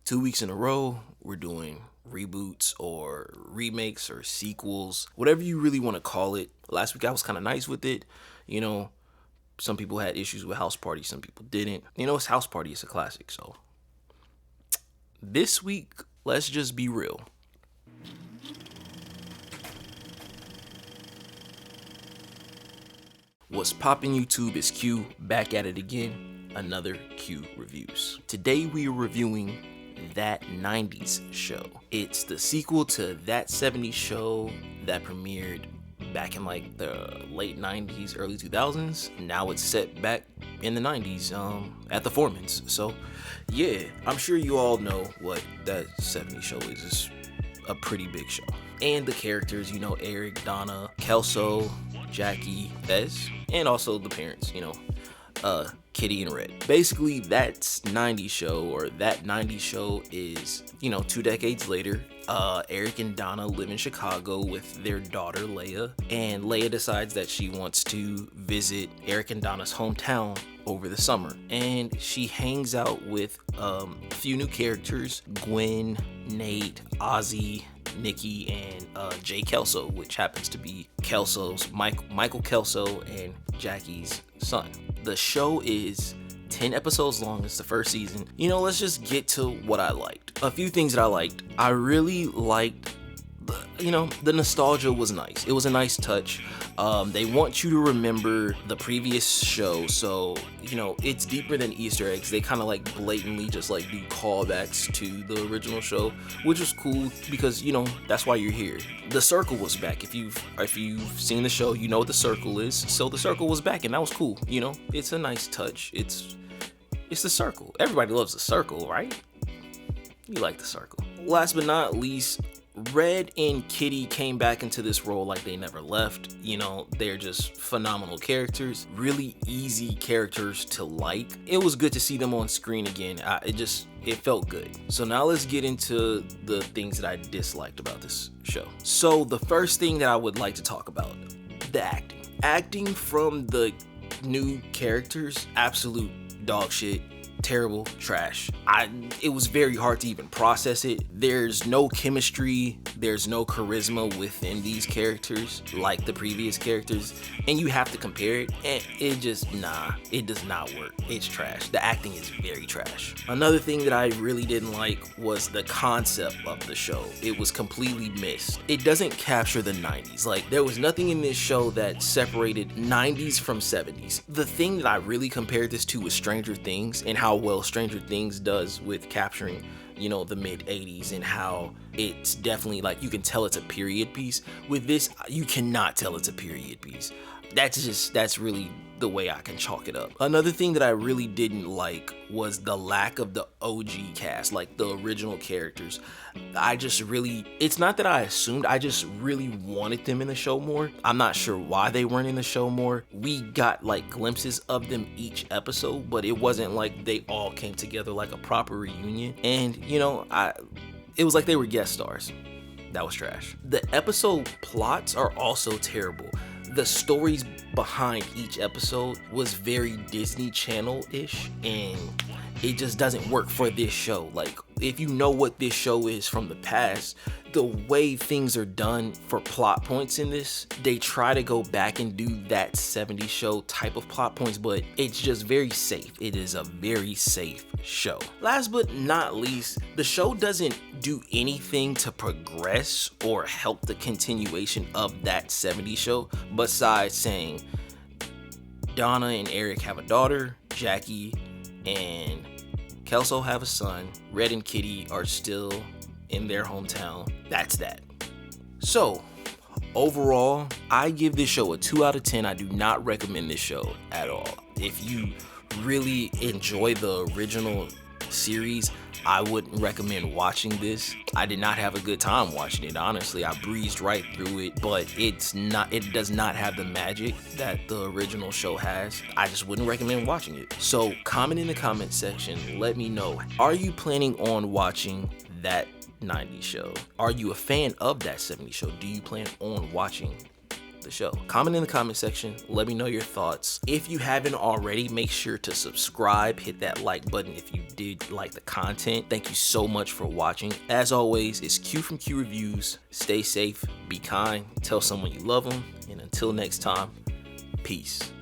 2 weeks in a row, we're doing reboots or remakes or sequels, whatever you really want to call it. Last week I was kind of nice with it. You know, some people had issues with House Party, some people didn't. It's House Party, it's a classic. So this week, let's just be real. What's poppin' YouTube? Is Q back at it again. Another Q Reviews. Today we are reviewing That 90s Show. It's the sequel to That 70s Show that premiered back in like the late 90s, early 2000s. Now it's set back in the 90s at the Foremans. So yeah, I'm sure you all know what That 70s Show is. It's a pretty big show. And the characters, Eric, Donna, Kelso, Jackie, Fez, and also the parents, Kitty and Red. Basically, That's 90s Show, or That 90s Show is, 2 decades later. Eric and Donna live in Chicago with their daughter, Leia, and Leia decides that she wants to visit Eric and Donna's hometown over the summer, and she hangs out with a few new characters: Gwen, Nate, Ozzy, Nikki, and Jay Kelso, which happens to be Michael Kelso and Jackie's son. The show is 10 episodes long. It's the first season. Let's just get to what I liked. A few things that I liked. I really liked the nostalgia was nice. It was a nice touch. They want you to remember the previous show, so it's deeper than Easter eggs. They kind of like blatantly just like do callbacks to the original show, which is cool because that's why you're here. The Circle was back. If you've seen the show, you know what the Circle is. So the Circle was back, and that was cool. It's a nice touch. It's the Circle. Everybody loves the Circle, right? You like the Circle. Last but not least, Red and Kitty came back into this role like they never left. They're just phenomenal characters, really easy characters to like. It was good to see them on screen again. It felt good. So now let's get into the things that I disliked about this show. So the first thing that I would like to talk about, the acting. Acting from the new characters, absolute dog shit. Terrible, trash. It was very hard to even process it. There's no chemistry, there's no charisma within these characters like the previous characters, and you have to compare it, and it does not work. It's trash. The acting is very trash. Another thing that I really didn't like was the concept of the show. It was completely missed. It doesn't capture the 90s. Like, there was nothing in this show that separated 90s from 70s. The thing that I really compared this to was Stranger Things, and how well Stranger Things does with capturing, the mid 80s, and how it's definitely like you can tell it's a period piece. With this, you cannot tell it's a period piece. That's really the way I can chalk it up. Another thing that I really didn't like was the lack of the OG cast, like the original characters. It's not that I assumed, I just really wanted them in the show more. I'm not sure why they weren't in the show more. We got like glimpses of them each episode, but it wasn't like they all came together like a proper reunion. And it was like they were guest stars. That was trash. The episode plots are also terrible. The stories behind each episode was very Disney Channel-ish, and it just doesn't work for this show. Like, if you know what this show is from the past, the way things are done for plot points in this, they try to go back and do that 70s show type of plot points, but it's just very safe. It is a very safe show. Last but not least, the show doesn't do anything to progress or help the continuation of that 70s show, besides saying Donna and Eric have a daughter, Jackie and Kelso have a son, Red and Kitty are still in their hometown. That's that. So, overall, I give this show a 2 out of 10. I do not recommend this show at all. If you really enjoy the original series, I wouldn't recommend watching this. I did not have a good time watching it, honestly. I breezed right through it, but it does not have the magic that the original show has. I just wouldn't recommend watching it. So comment in the comment section, let me know. Are you planning on watching That 90s Show? Are you a fan of That 70s Show? Do you plan on watching the show. Comment in the comment section, let me know your thoughts. If you haven't already, make sure to subscribe, hit that like button if you did like the content. Thank you so much for watching. As always, it's Q from Q Reviews. Stay safe, be kind, tell someone you love them, and until next time, peace.